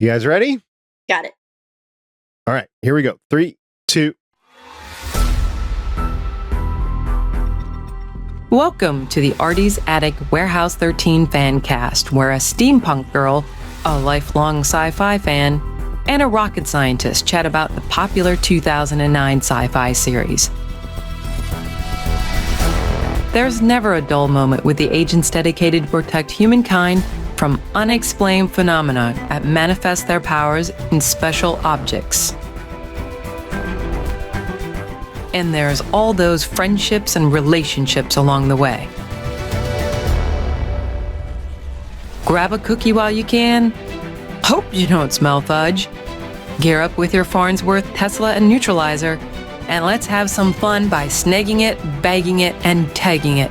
You guys ready? Got it. All right, here we go. 3, 2. Welcome to the Artie's Attic Warehouse 13 Fancast, where a steampunk girl, a lifelong sci-fi fan, and a rocket scientist chat about the popular 2009 sci-fi series. There's never a dull moment with the agents dedicated to protect humankind from unexplained phenomena that manifest their powers in special objects. And there's all those friendships and relationships along the way. Grab a cookie while you can. Hope you don't smell fudge. Gear up with your Farnsworth, Tesla, and Neutralizer, and let's have some fun by snagging it, bagging it, and tagging it.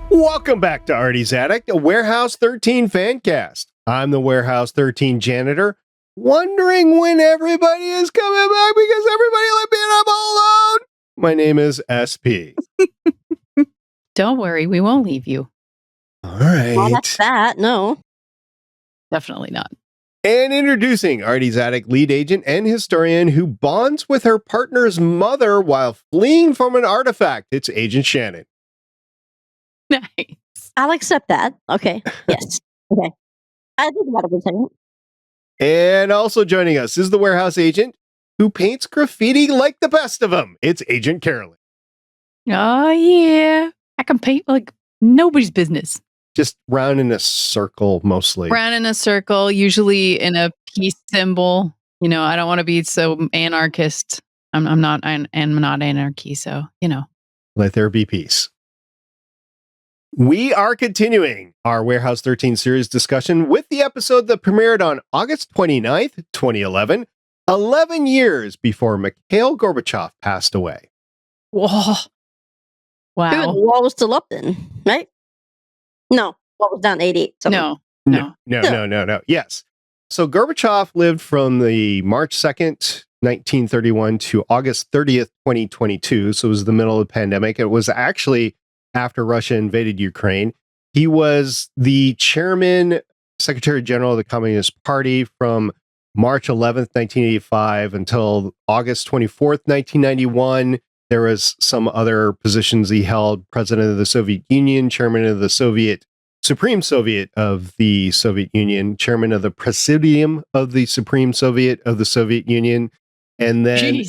Welcome back to Artie's Attic, a Warehouse 13 Fancast. I'm the Warehouse 13 janitor, wondering when everybody is coming back because everybody let me and I'm all alone. My name is SP. Don't worry, we won't leave you. All right. Well, that's that. No. Definitely not. And introducing Artie's Attic lead agent and historian who bonds with her partner's mother while fleeing from an artifact. It's Agent Shannon. Nice. I'll accept that. Okay. Yes. Okay. I think about it for a second. And also joining us is the warehouse agent who paints graffiti like the best of them. It's Agent Carolyn. Oh, yeah. I can paint like nobody's business. Just round in a circle, mostly. Round in a circle, usually in a peace symbol. You know, I don't want to be so anarchist. I'm not anarchy, so, you know. Let there be peace. We are continuing our Warehouse 13 series discussion with the episode that premiered on August 29th, 2011, 11 years before Mikhail Gorbachev passed away. Whoa. Wow. Dude, the wall was still up then, right? No, wall was down 88. No. Yes. So Gorbachev lived from the March 2nd, 1931 to August 30th, 2022. So it was the middle of the pandemic. It was actually after Russia invaded Ukraine. He was the chairman, Secretary General of the Communist Party from March 11th, 1985 until August 24th, 1991. There was some other positions he held: president of the Soviet Union, chairman of the Supreme Soviet of the Soviet Union, chairman of the Presidium of the Supreme Soviet of the Soviet Union. And then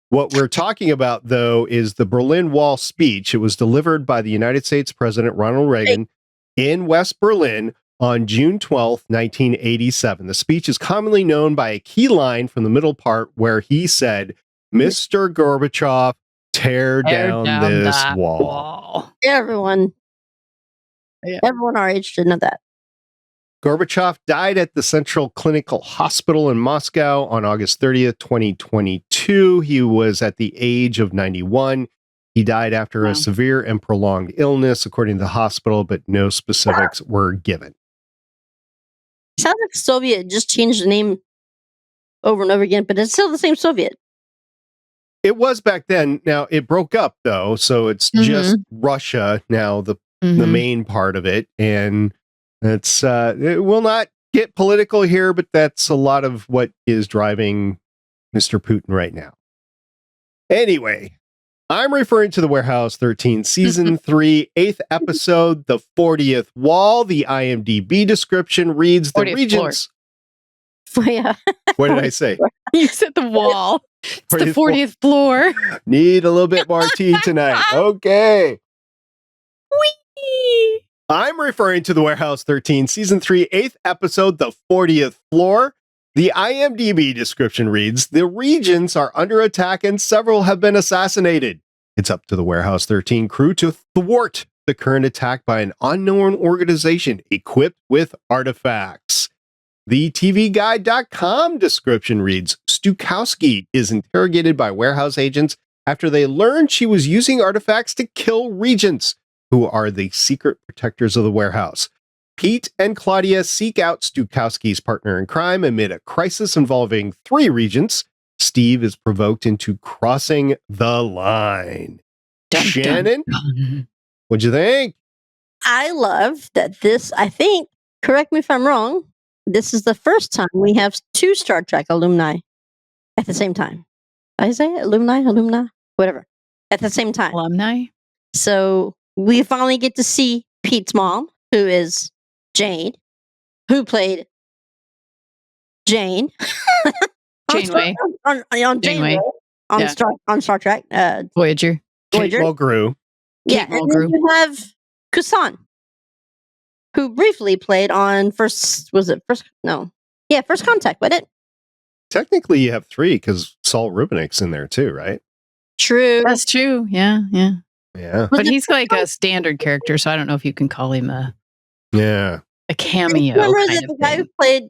what we're talking about, though, is the Berlin Wall speech. It was delivered by the United States President Ronald Reagan in West Berlin on June 12th, 1987. The speech is commonly known by a key line from the middle part where he said, "Mr. Gorbachev, tear down this wall." Everyone our age should know that. Gorbachev died at the Central Clinical Hospital in Moscow on August 30th, 2022. He was at the age of 91. He died after a severe and prolonged illness, according to the hospital, but no specifics were given. Sounds like Soviet just changed the name over and over again, but it's still the same Soviet. It was back then. Now, it broke up, though, so it's just Russia now, the main part of it. And it's it will not get political here, but that's a lot of what is driving Mr. Putin right now. Anyway, I'm referring to the Warehouse 13 Season 3, 8th episode, The 40th Wall. The IMDb description reads, the regions... Yeah. What did I say? You said the wall. It's the 40th floor. Need a little bit more tea tonight. Okay. Whee! I'm referring to the Warehouse 13 Season 3, 8th episode, The 40th Floor. The IMDb description reads, the regions are under attack and several have been assassinated. It's up to the Warehouse 13 crew to thwart the current attack by an unknown organization equipped with artifacts. The TVGuide.com description reads, Stukowski is interrogated by warehouse agents after they learned she was using artifacts to kill regents, who are the secret protectors of the warehouse. Pete and Claudia seek out Stukowski's partner in crime amid a crisis involving 3 regents. Steve is provoked into crossing the line. Dun, Shannon, dun. what'd you think? I love that this, I think, correct me if I'm wrong, this is the first time we have two Star Trek alumni at the same time. Did I say alumni, whatever, at the same time. Alumni? So we finally get to see Pete's mom, who is Jane, who played Jane. Janeway. on Janeway. Janeway. On Yeah. Star Trek. Voyager. Kate Mulgrew. Yeah, Kate and then Mulgrew. you have Kusan, who briefly played on First Contact, wasn't it? Technically, you have three because Saul Rubinick's in there too, right? True. That's true. Yeah. Yeah. Was But it he's like a standard character, so I don't know if you can call him a cameo. Remember kind that of the guy who thing. played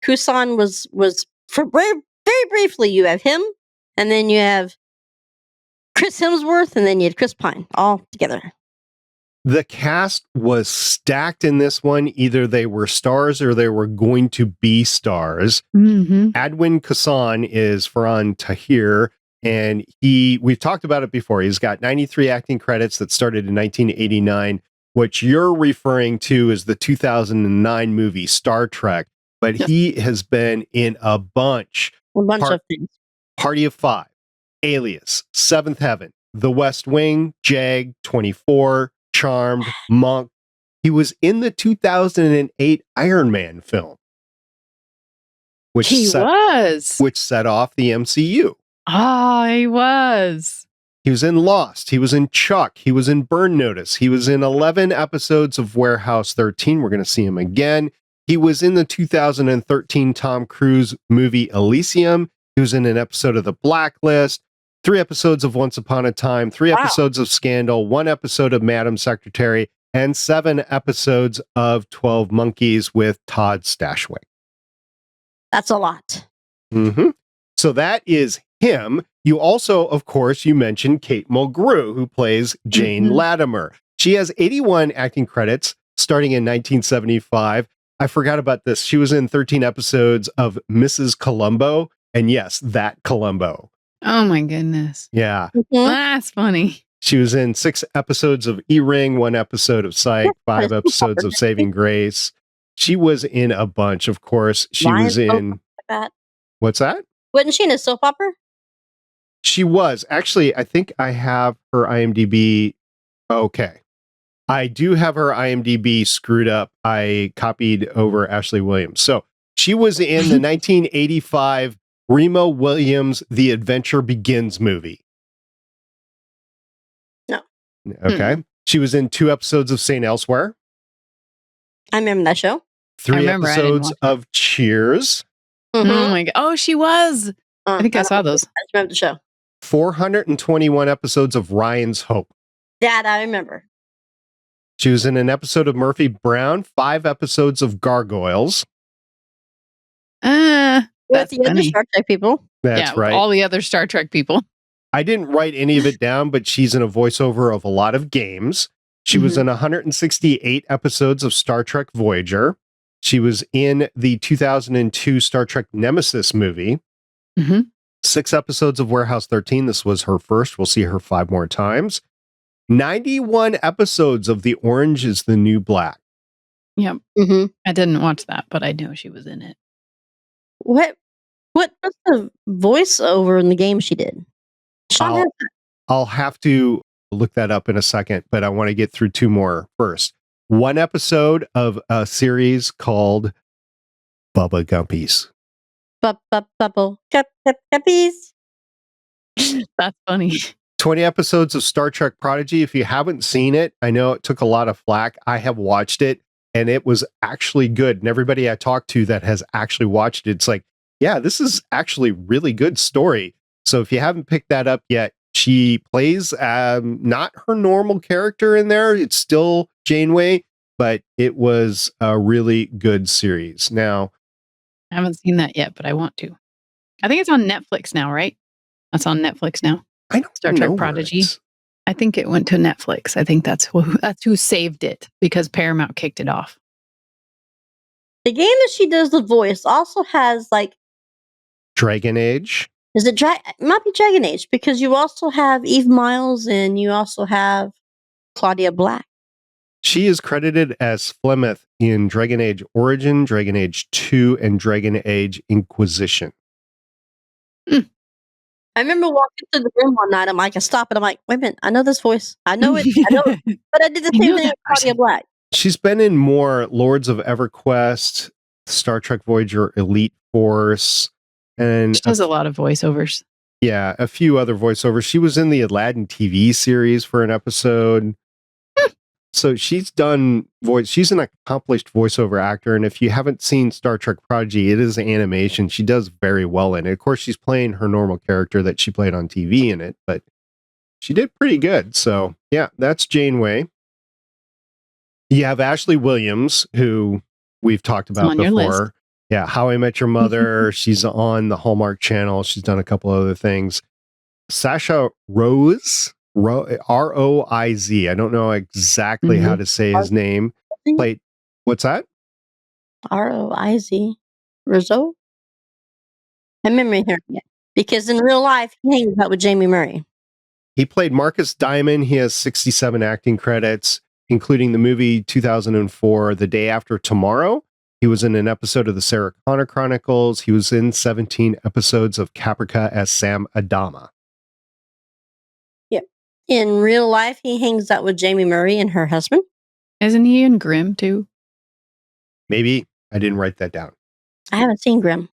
Kusan was for very briefly. You have him, and then you have Chris Hemsworth, and then you had Chris Pine all together. The cast was stacked in this one. Either they were stars or they were going to be stars. Mm-hmm. Adwin Kassan is Farhan Tahir, and we've talked about it before. He's got 93 acting credits that started in 1989. What you're referring to is the 2009 movie Star Trek, but Yes. he has been in a bunch. A bunch of things. Party of Five, Alias, Seventh Heaven, The West Wing, Jag, 24, Charmed, Monk. He was in the 2008 Iron Man film, which He was. which set off the MCU. Oh, he was. He was in Lost. He was in Chuck. He was in Burn Notice. He was in 11 episodes of Warehouse 13. We're going to see him again. He was in the 2013 Tom Cruise movie Elysium. He was in an episode of The Blacklist, 3 episodes of Once Upon a Time, 3 episodes of Scandal, 1 episode of Madam Secretary, and 7 episodes of 12 Monkeys with Todd Stashwick. That's a lot. Mm-hmm. So that is him. You also, of course, you mentioned Kate Mulgrew, who plays Jane Latimer. She has 81 acting credits starting in 1975. I forgot about this. She was in 13 episodes of Mrs. Columbo. And yes, that Columbo. Oh my goodness. Yeah. That's funny. She was in 6 episodes of E-Ring, 1 episode of Psych, 5 episodes of Saving Grace. She was in a bunch, of course. She was in... That. What's that? Wasn't she in a soap opera? She was. Actually, I think I have her IMDb. Okay. I do have her IMDb screwed up. I copied over Ashley Williams. So she was in the 1985 Remo Williams The Adventure Begins movie. No. Okay. She was in 2 episodes of St. Elsewhere. I remember that show. 3 episodes of Cheers. Mm-hmm. Oh my god. Oh, she was. I think I saw those. I just remember the show. 421 episodes of Ryan's Hope. That I remember. She was in an episode of Murphy Brown, 5 episodes of Gargoyles. With That's the other funny. Star Trek people. That's right. All the other Star Trek people. I didn't write any of it down, but she's in a voiceover of a lot of games. She was in 168 episodes of Star Trek Voyager. She was in the 2002 Star Trek Nemesis movie. 6 episodes of Warehouse 13. This was her first. We'll see her 5 more times. 91 episodes of The Orange is the New Black. Yep. Mm-hmm. I didn't watch that, but I know she was in it. What was the voiceover in the game she did? Sean I'll have to look that up in a second, but I want to get through 2 more first. 1 episode of a series called Bubba Gumpies. Bubble Guppies. That's funny. 20 episodes of Star Trek Prodigy. If you haven't seen it, I know it took a lot of flack. I have watched it and it was actually good. And everybody I talked to that has actually watched it, it's like, yeah, this is actually really good story. So if you haven't picked that up yet, she plays not her normal character in there. It's still Janeway, but it was a really good series. Now, I haven't seen that yet, but I want to. I think it's on Netflix now, right? That's on Netflix now. I don't Star know Trek where Prodigy. it's- I think it went to Netflix. I think that's who saved it because Paramount kicked it off. The game that she does the voice also has like Dragon Age. Is it it might be Dragon Age, because you also have Eve Miles and you also have Claudia Black. She is credited as Flemeth in Dragon Age Origin, Dragon Age 2, and Dragon Age Inquisition. I remember walking through the room one night. I'm like, I stop and I'm like, wait a minute, I know this voice. I know it. But I did the same thing with Claudia Black. She's been in more Lords of EverQuest, Star Trek Voyager Elite Force, and She does a lot of voiceovers. Yeah, a few other voiceovers. She was in the Aladdin TV series for an episode. So she's done voice. She's an accomplished voiceover actor. And if you haven't seen Star Trek Prodigy, it is animation. She does very well in it. Of course, she's playing her normal character that she played on TV in it, but she did pretty good. So yeah, that's Janeway. You have Ashley Williams, who we've talked about before. Yeah, How I Met Your Mother. She's on the Hallmark Channel. She's done a couple other things. Sasha Rose, R-O-I-Z. I don't know exactly how to say his name. Played, what's that? R-O-I-Z. Rizzo? I remember hearing it. Because in real life, he hangs out with Jamie Murray. He played Marcus Diamond. He has 67 acting credits, including the movie 2004, The Day After Tomorrow. He was in an episode of the Sarah Connor Chronicles. He was in 17 episodes of Caprica as Sam Adama. Yep. In real life, he hangs out with Jamie Murray and her husband. Isn't he in Grimm too? Maybe. I didn't write that down. I haven't seen Grimm.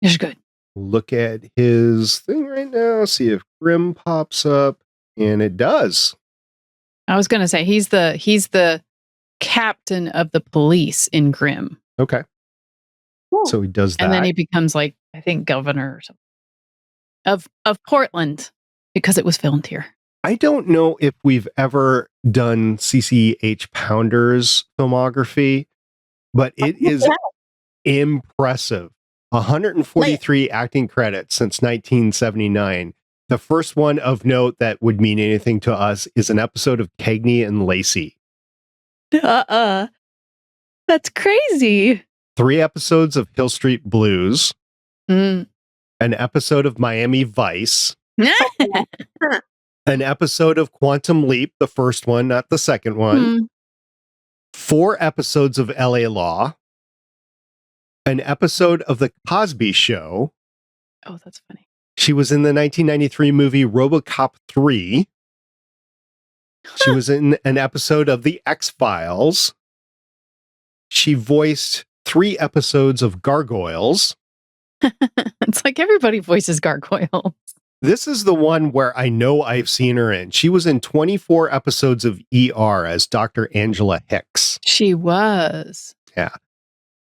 It's good. Look at his thing right now. See if Grimm pops up. And it does. I was going to say he's the captain of the police in Grimm. Okay. Cool. So he does that. And then he becomes like, I think, governor or something of Portland, because it was filmed here. I don't know if we've ever done CCH Pounder's filmography, but it is impressive. 143 acting credits since 1979. The first one of note that would mean anything to us is an episode of Cagney and Lacey. That's crazy. 3 episodes of Hill Street Blues. Mm. An episode of Miami Vice. An episode of Quantum Leap, the first one, not the second one. 4 episodes of LA Law. An episode of The Cosby Show. Oh, that's funny. She was in the 1993 movie RoboCop 3. She was in an episode of The X-Files. She voiced 3 episodes of Gargoyles. It's like everybody voices gargoyles. This is the one where I know I've seen her in. She was in 24 episodes of ER as Dr. Angela Hicks. She was. Yeah.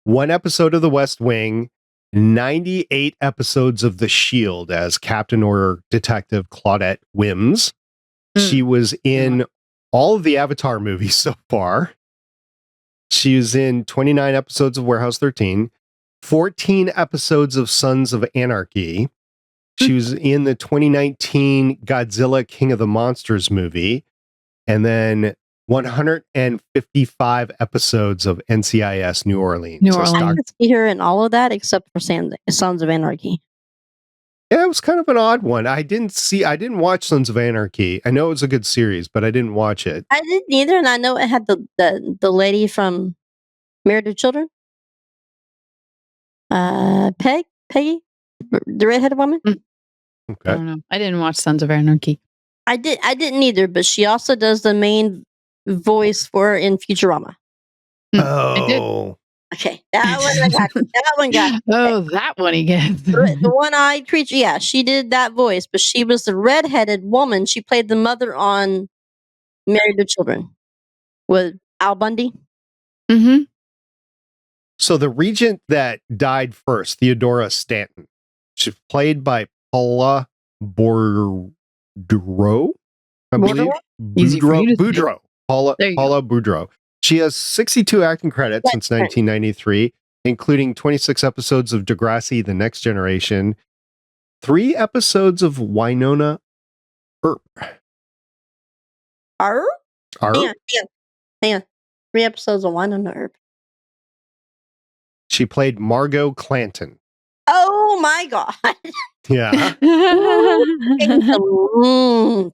1 episode of The West Wing. 98 episodes of The Shield as Captain or Detective Claudette Wims. She was in all of the Avatar movies so far. She was in 29 episodes of Warehouse 13, 14 episodes of Sons of Anarchy. She was in the 2019 Godzilla King of the Monsters movie, and then 155 episodes of NCIS New Orleans. I could see her in all of that except for Sons of Anarchy. Yeah, it was kind of an odd one. I didn't watch Sons of Anarchy. I know it was a good series, but I didn't watch it. I didn't either, and I know it had the lady from Married with Children. Peggy, the redheaded woman. Okay. I don't know. I didn't watch Sons of Anarchy. I didn't either, but she also does the main voice for in Futurama. Oh. Okay, that one I got. That one got. Oh, that one he gets. The one-eyed creature. Yeah, she did that voice, but she was the redheaded woman. She played the mother on Married with Children with Al Bundy. Mm-hmm. So the regent that died first, Theodora Stanton, she's played by Paula Boudreau, I believe. Boudreau. Paula Boudreau. She has 62 acting credits since 1993, including 26 episodes of Degrassi: The Next Generation, 3 episodes of Winona Earp. Hang on. 3 episodes of Winona Earp. She played Margot Clanton. Oh my God. Yeah.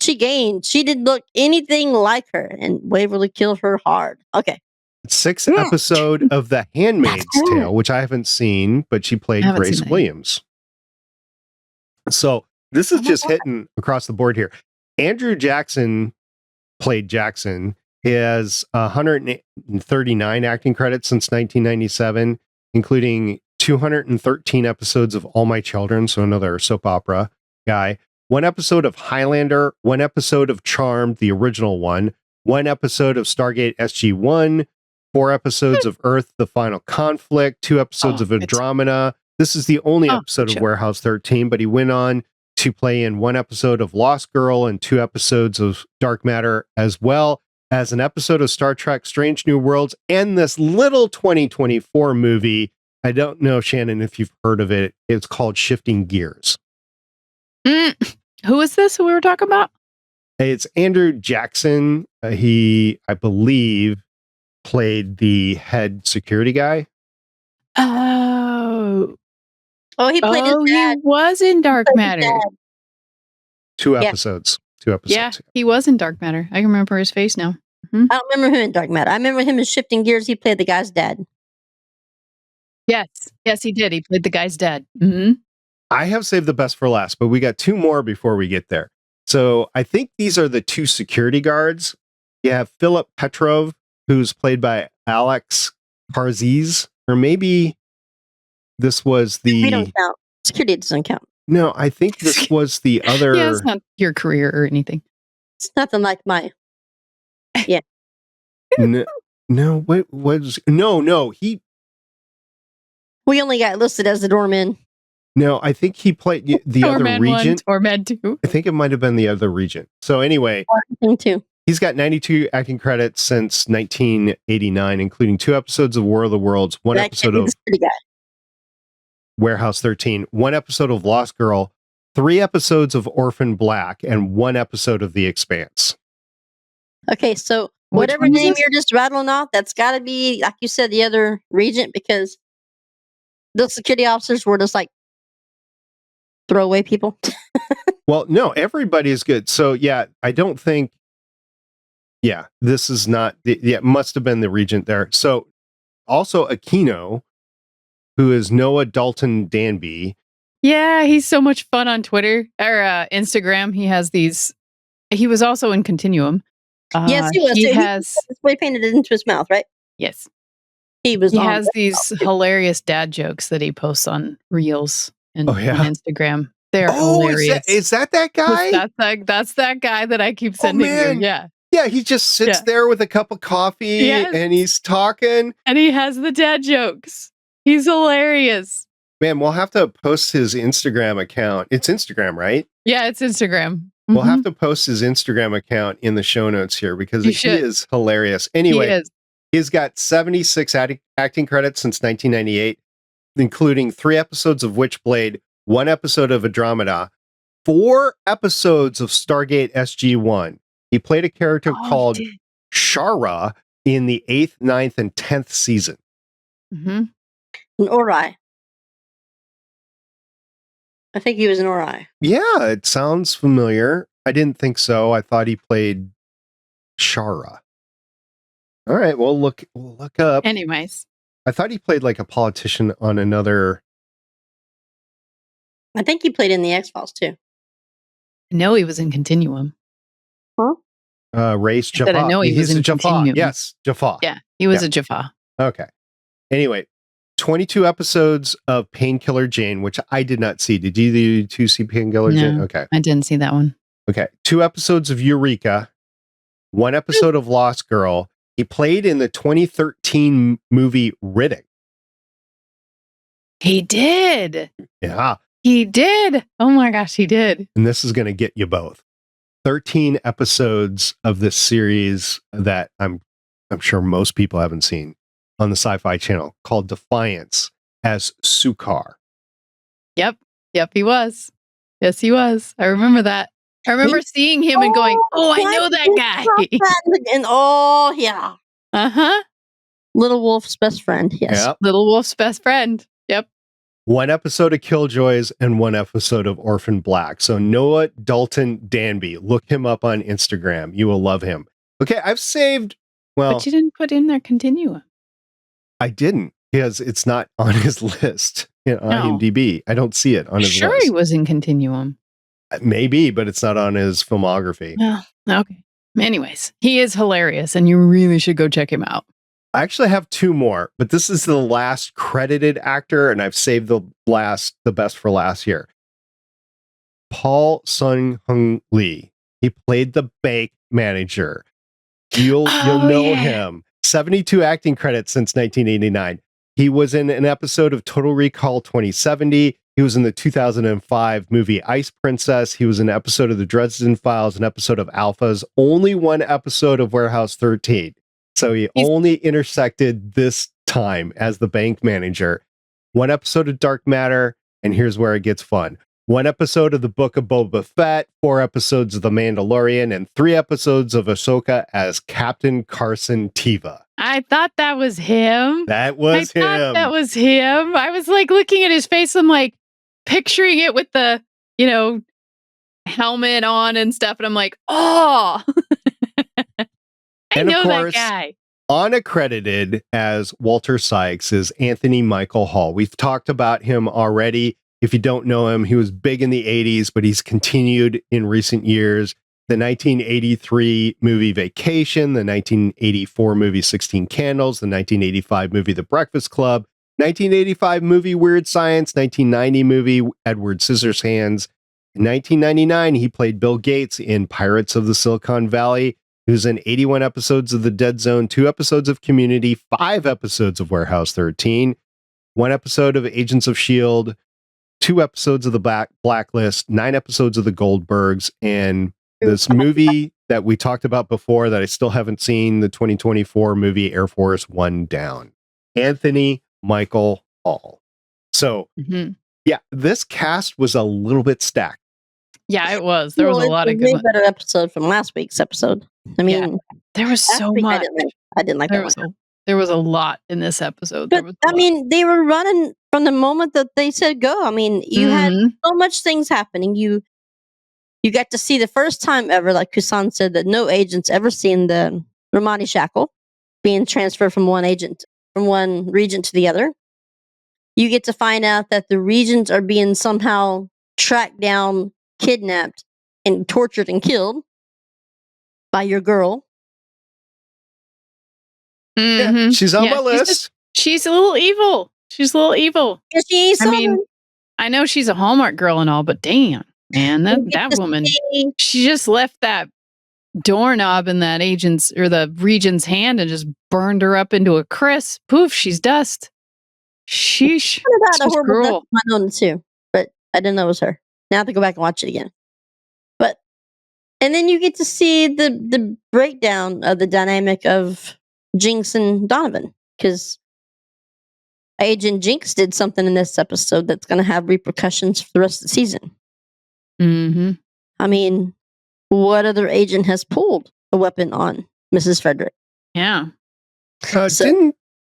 She gained. She didn't look anything like her, and Waverly killed her hard. Okay. 6th episode of The Handmaid's That's good. Tale, which I haven't seen, but she I played haven't Grace seen that yet. Williams. So this is Oh my just God. hitting across the board here. Andrew Jackson played Jackson. He has 139 acting credits since 1997, including 213 episodes of All My Children, so another soap opera guy, 1 episode of Highlander, 1 episode of Charmed, the original one episode of Stargate SG-1, 4 episodes of Earth, The Final Conflict, 2 episodes of good. Andromeda. This is the only Oh, episode good of show. Warehouse 13, but he went on to play in 1 episode of Lost Girl and 2 episodes of Dark Matter, as well as an episode of Star Trek Strange New Worlds and this little 2024 movie. I don't know, Shannon, if you've heard of it. It's called Shifting Gears. Who is this who we were talking about? It's Andrew Jackson. He, I believe, played the head security guy. Oh, He played his he dad. was in Dark Played his Matter. dad. 2 Yeah. episodes. 2 episodes. Yeah, he was in Dark Matter. I can remember his face now. I don't remember him in Dark Matter. I remember him in Shifting Gears. He played the guy's dad. Yes, he did. He played the guy's dad. Mm-hmm. I have saved the best for last, but we got 2 more before we get there. So I think these are the 2 security guards. You have Philip Petrov, who's played by Alex Parziz, or maybe this was We don't the... count. Security doesn't count. No, I think this was the other... Yeah, it's not your career or anything. It's nothing like my. No, what was... No, he... We only got listed as the doorman. No, I think he played the other Torment regent. 1, Torment 2. I think it might have been the other regent. So anyway, Thing too. he's got 92 acting credits since 1989, including 2 episodes of War of the Worlds, 1 That episode can't be of the security guy. Warehouse 13, 1 episode of Lost Girl, 3 episodes of Orphan Black, and 1 episode of The Expanse. Okay, so Which whatever one is name this? you're just rattling off, that's got to be, like you said, the other regent, because the security officers were just like throwaway people. Well, no, everybody is good. So yeah, I don't think... Yeah, this is not... Yeah, it must have been the regent there. So also Aquino, who is Noah Dalton Danby. Yeah, he's so much fun on Twitter or Instagram. He has these. He was also in Continuum. Yes, he was. He He has. spray painted it into his mouth, right? Yes, He was. he on has that. these hilarious dad jokes that he posts on Reels and Oh, yeah? on Instagram. They're Oh, hilarious. is that guy? That's that guy that I keep sending you. man. Yeah, Yeah, he just sits Yeah. there with a cup of coffee Yes. and he's talking. and he has the dad jokes. He's hilarious. Man, we'll have to post his Instagram account. It's Instagram, right? Yeah, it's Instagram. We'll Mhm. have to post his Instagram account in the show notes here because You he should. is hilarious. He Anyway, is. he's got 76 acting credits since 1998, including 3 episodes of Witchblade, 1 episode of Andromeda, 4 episodes of Stargate SG-1. He played a character Oh, he called did. Shara in the 8th, 9th, and 10th season. Mhm. An Ori. I think he was an Ori. Yeah, it sounds familiar. I didn't think so. I thought he played Shara. All right, we'll look up. Anyways, I thought he played like a politician on another. I think he played in the X-Files too. I know he was in Continuum. Race I said Jaffa. I know he was He's in a Jaffa. Continuum. Yes, Jaffa. Yeah, he was Yeah. a Jaffa. Okay. Anyway, 22 episodes of Painkiller Jane, which I did not see. Did you two see Painkiller Jane? No. Okay. I didn't see that one. Okay. 2 episodes of Eureka, 1 episode of Lost Girl. He played in the 2013 movie Riddick. He did. Yeah. He did. Oh my gosh, he did. And this is going to get you both. 13 episodes of this series that I'm sure most people haven't seen on the Sci-Fi Channel called Defiance as Sukar. Yep, he was. Yes, he was. I remember that. I remember seeing him and going, "Oh, I know that guy." And oh yeah, Uh-huh. Little Wolf's best friend. Yes. Yep. Little Wolf's best friend. Yep. one episode of Killjoys, and one episode of Orphan Black. So Noah Dalton Danby, look him up on Instagram. You will love him. Okay, I've saved, well, But you didn't put in their continuum. I didn't because it's not on his list on IMDb. I don't see it on his Sure, list. he was in continuum. Maybe, but it's not on his filmography. Oh, okay. Anyways, he is hilarious, and you really should go check him out. I actually have two more, but this is the last credited actor, and I've saved the best for last here. Paul Sun-Hung Lee. He played the bank manager. You'll know him. 72 acting credits since 1989. He was in an episode of Total Recall 2070. He was in the 2005 movie Ice Princess. He was in an episode of The Dresden Files, an episode of Alphas, only one episode of Warehouse 13. So he's only intersected this time as the bank manager. One episode of Dark Matter, and here's where it gets fun. One episode of the Book of Boba Fett, 4 episodes of The Mandalorian, and 3 episodes of Ahsoka as Captain Carson Teva. I thought that was him. That was him. I thought that was him. I was like looking at his face. I'm like picturing it with the, helmet on and stuff. And I'm like, oh, I know that guy. Unaccredited as Walter Sykes is Anthony Michael Hall. We've talked about him already. If you don't know him, he was big in the 80s, but he's continued in recent years. The 1983 movie Vacation, the 1984 movie 16 Candles, the 1985 movie The Breakfast Club, 1985 movie Weird Science, 1990 movie Edward Scissorhands. In 1999, he played Bill Gates in Pirates of the Silicon Valley. He was in 81 episodes of The Dead Zone, 2 episodes of Community, 5 episodes of Warehouse 13, 1 episode of Agents of S.H.I.E.L.D., 2 episodes of The Blacklist, 9 episodes of The Goldbergs, and this movie that we talked about before that I still haven't seen, the 2024 movie Air Force One Down. Anthony Michael Hall. So, yeah, this cast was a little bit stacked. Yeah, it was. There was a lot of good ones. Better episode from last week's episode. I mean, there was so much. I didn't like that one. There was a lot in this episode. But I mean, they were running from the moment that they said go. I mean, you had so much things happening. You got to see the first time ever, like Kusan said, that no agent's ever seen the Romani shackle being transferred from one regent to the other. You get to find out that the regents are being somehow tracked down, kidnapped, and tortured and killed by your girl. Yeah, she's on my list. She's a little evil. Yeah, she ain't Southern. I know she's a Hallmark girl and all, but damn, man, that woman, she just left that doorknob in that agent's or the regent's hand and just burned her up into a crisp. Poof, she's dust. Sheesh. About a horrible death of my own too, but I didn't know it was her. Now I have to go back and watch it again. And then you get to see the breakdown of the dynamic of Jinx and Donovan, because Agent Jinx did something in this episode that's going to have repercussions for the rest of the season. I mean, what other agent has pulled a weapon on Mrs. Frederick? Yeah.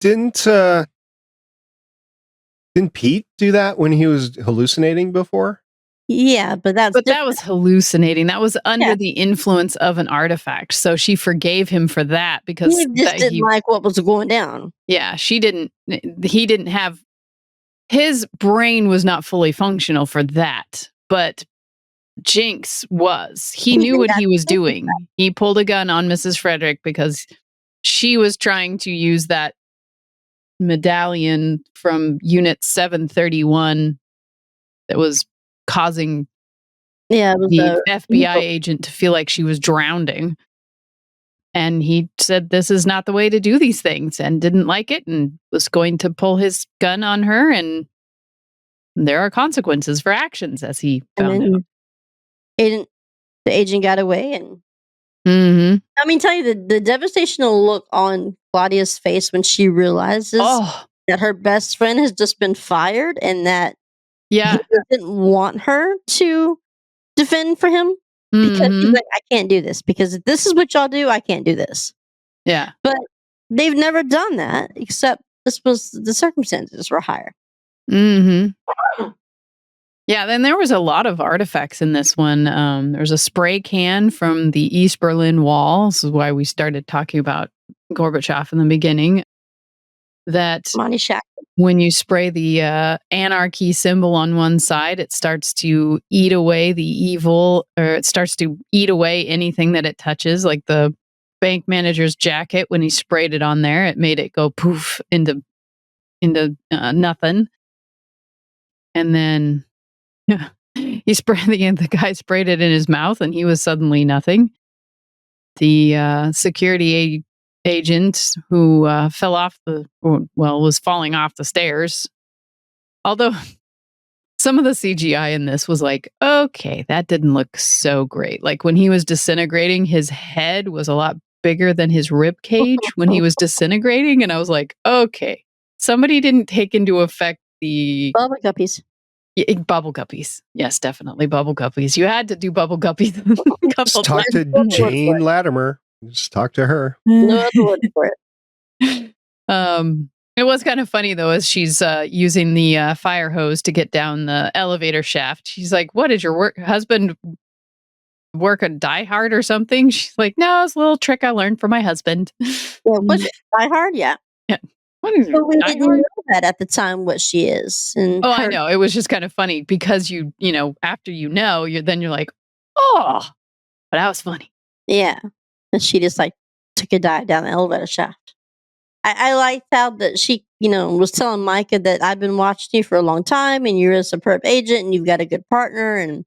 Didn't Pete do that when he was hallucinating before? Yeah, but that was hallucinating. That was under the influence of an artifact. So she forgave him for that because he just didn't like what was going down. Yeah, he didn't have, his brain was not fully functional for that, but Jinx was. He knew what he was doing. He pulled a gun on Mrs. Frederick because she was trying to use that medallion from Unit 731 that was causing the FBI agent to feel like she was drowning. And he said, this is not the way to do these things, and didn't like it and was going to pull his gun on her. And there are consequences for actions, as he found out. The agent got away. And I mean, tell you the devastational look on Claudia's face when she realizes that her best friend has just been fired and that he didn't want her to defend for him because he's like, I can't do this because if this is what y'all do, I can't do this. Yeah. But they've never done that except the circumstances were higher. Mm-hmm. Yeah, then there was a lot of artifacts in this one. There's a spray can from the East Berlin Wall. This is why we started talking about Gorbachev in the beginning. That when you spray the anarchy symbol on one side, it starts to eat away the evil, or it starts to eat away anything that it touches, like the bank manager's jacket. When he sprayed it on there, it made it go poof into nothing. And then he sprayed the guy sprayed it in his mouth, and he was suddenly nothing. The security agent who was falling off the stairs. Although some of the CGI in this was like, okay, that didn't look so great. Like when he was disintegrating, his head was a lot bigger than his rib cage when he was disintegrating, and I was like, okay, somebody didn't take into effect the bubble guppies. Yeah, bubble guppies. Yes, definitely bubble guppies. You had to do bubble guppies. Just talk to Jane Latimer. Just talk to her. No other word for it. It was kind of funny though, as she's using the fire hose to get down the elevator shaft. She's like, "What did your husband work on Die Hard or something?" She's like, "No, it's a little trick I learned from my husband." Yeah, was it Die Hard? Yeah. What is but we didn't know that at the time what she is. And I know. It was just kind of funny because you know, after you're like, oh, but that was funny. Yeah. And she just like took a dive down the elevator shaft. I liked how that she, was telling Micah that I've been watching you for a long time and you're a superb agent and you've got a good partner. And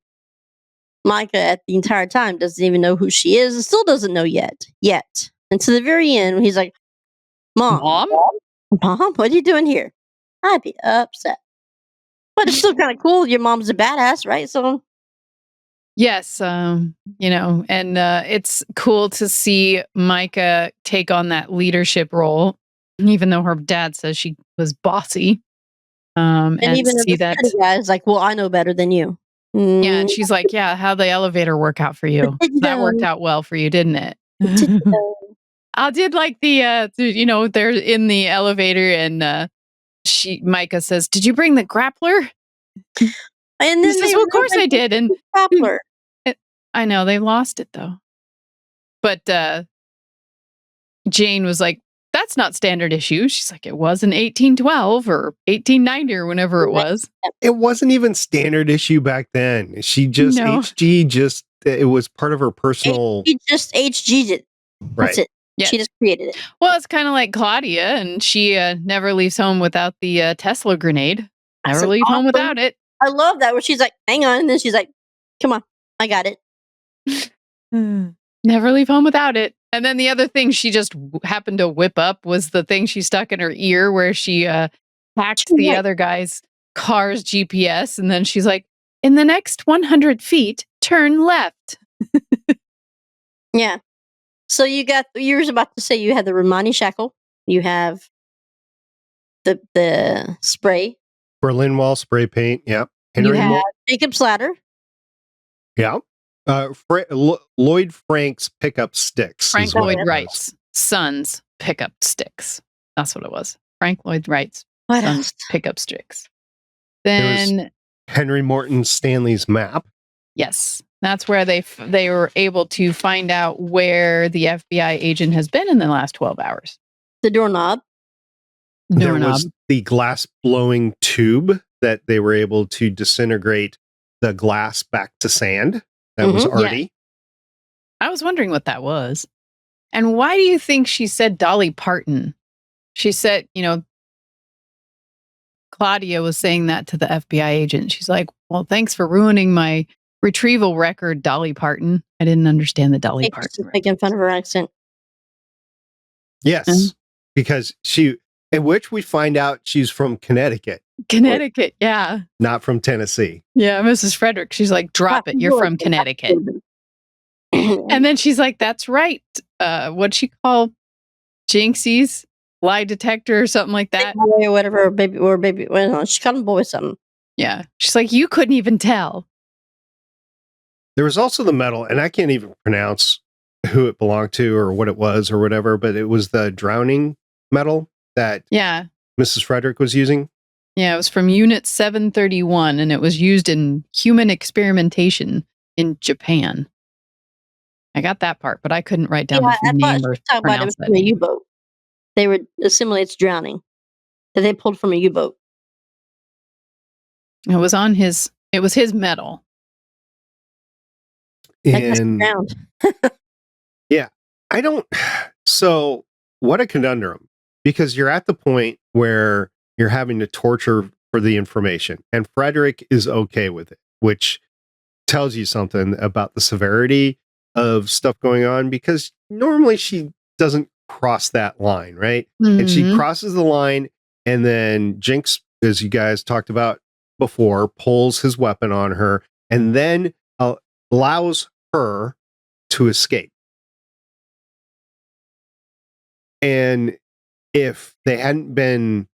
Micah at the entire time doesn't even know who she is and still doesn't know yet. And to the very end, he's like, Mom, what are you doing here? I'd be upset. But it's still kind of cool. Your mom's a badass, right? So yes, and it's cool to see Micah take on that leadership role, even though her dad says she was bossy. And even see the guy's like, well, I know better than you. Yeah, and she's like, yeah, how'd the elevator work out for you? That worked out well for you, didn't it? I did like they're in the elevator and Micah says, "Did you bring the grappler?" And then he says, "Well, of course I did." And grappler. I know they lost it though. But Jane was like, "That's not standard issue." She's like, "It was in 1812 or 1890 or whenever it was." It wasn't even standard issue back then. She just HG it was part of her personal. He just HG'd it. That's it. Yeah. She just created it. Well, it's kind of like Claudia, and she never leaves home without the Tesla grenade. Never leave home without it. I love that, where she's like, hang on, and then she's like, come on, I got it. Never leave home without it. And then the other thing she just happened to whip up was the thing she stuck in her ear where she hacked the other guy's car's GPS, and then she's like, in the next 100 feet, turn left. Yeah. So you were about to say you had the Romani shackle. You have the spray. Berlin Wall spray paint. Yeah. You have Jacob's ladder. Yeah. Lloyd Frank's pickup sticks. Frank Lloyd Wright's son's pickup sticks. That's what it was. Frank Lloyd Wright's son's pickup sticks. Then Henry Morton Stanley's map. Yes. That's where they were able to find out where the FBI agent has been in the last 12 hours. The doorknob. There was the glass blowing tube that they were able to disintegrate the glass back to sand. That was Artie. Yeah. I was wondering what that was. And why do you think she said Dolly Parton? She said, Claudia was saying that to the FBI agent. She's like, well, thanks for ruining my retrieval record, Dolly Parton. I didn't understand the Dolly Parton. Making fun of her accent. Yes, because in which we find out she's from Connecticut. Connecticut, yeah. Not from Tennessee. Yeah, Mrs. Frederick. She's like, drop it. You're from Connecticut. And then she's like, that's right. What'd she call Jinxie's lie detector or something like that? Or whatever, baby. Well, she called him boy something. Yeah. She's like, you couldn't even tell. There was also the metal, and I can't even pronounce who it belonged to or what it was or whatever, but it was the drowning metal that Mrs. Frederick was using. Yeah, it was from Unit 731, and it was used in human experimentation in Japan. I got that part, but I couldn't write down the name or pronounce that from a name. U-boat. They were assimilates drowning that they pulled from a U-boat. It was on his. It was his medal. And yeah, I don't. So what a conundrum, because you're at the point where you're having to torture for the information, and Frederick is okay with it, which tells you something about the severity of stuff going on, because normally she doesn't cross that line, right? Mm-hmm. And she crosses the line, and then Jinx, as you guys talked about before, pulls his weapon on her and then allows her to escape. And if they hadn't been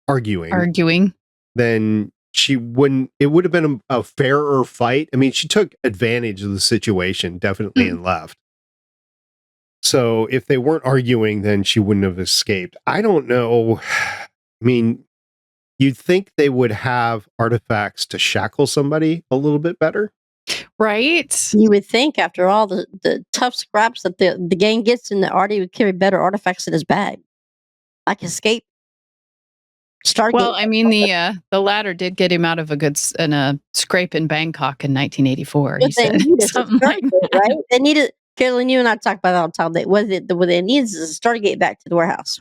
arguing, then she wouldn't, it would have been a fairer fight. I mean, she took advantage of the situation, definitely, and left. So if they weren't arguing, then she wouldn't have escaped. I don't know. I mean, you'd think they would have artifacts to shackle somebody a little bit better. Right? You would think, after all the tough scraps that the gang gets, and that Artie would carry better artifacts in his bag, like escape. Stargate. Well, I mean, the ladder did get him out of a scrape in Bangkok in 1984. He said something like that. Right? They needed. Carolyn, you and I talk about that all the time. That what they need is a Stargate back to the warehouse.